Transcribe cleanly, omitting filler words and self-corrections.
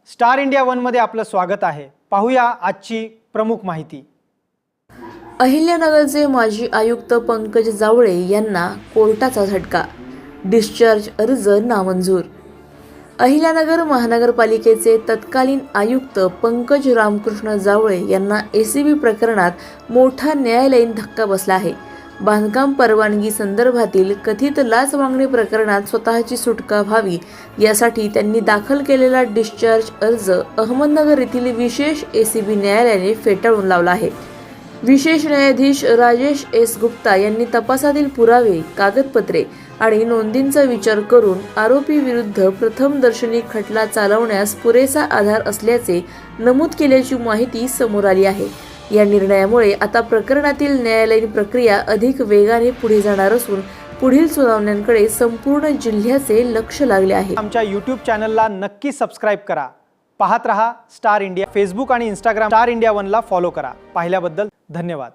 Star India one मध्ये आपलं स्वागत आहे। पाहूया आजची प्रमुख माहिती। अहिल्यानगरचे माजी आयुक्त पंकज जावळे यांना कोर्टाचा झटका, डिस्चार्ज अर्ज नामंजूर। अहिल्यानगर महानगरपालिकेचे तत्कालीन आयुक्त पंकज रामकृष्ण जावळे यांना एसीबी प्रकरणात मोठा न्यायालयीन धक्का बसला आहे। बांधकाम परवानगी संदर्भातील कथित लाच मागणी प्रकरणात स्वतःची सुटका व्हावी यासाठी त्यांनी दाखल केलेला डिस्चार्ज अर्ज अहमदनगर येथील विशेष एसीबी न्यायालयाने फेटाळून लावला आहे। विशेष न्यायाधीश राजेश एस गुप्ता यांनी तपासातील पुरावे, कागदपत्रे आणि नोंदींचा विचार करून आरोपी विरुद्ध प्रथमदर्शनी खटला चालवण्यास पुरेसा आधार असल्याचे नमूद केल्याची माहिती समोर आली आहे। या निर्णयामुळे आता प्रकरणातील न्यायालयीन प्रक्रिया अधिक वेगाने पुढे जाणार असून पुढील सुनावण्यांकडे संपूर्ण जिल्ह्याचे लक्ष लागले आहे। आमच्या YouTube चॅनलला नक्की सबस्क्राइब करा। पाहत रहा स्टार इंडिया। फेसबुक आणि इंस्टाग्राम स्टार इंडिया वन ला फॉलो करा। पाहिल्याबद्दल धन्यवाद।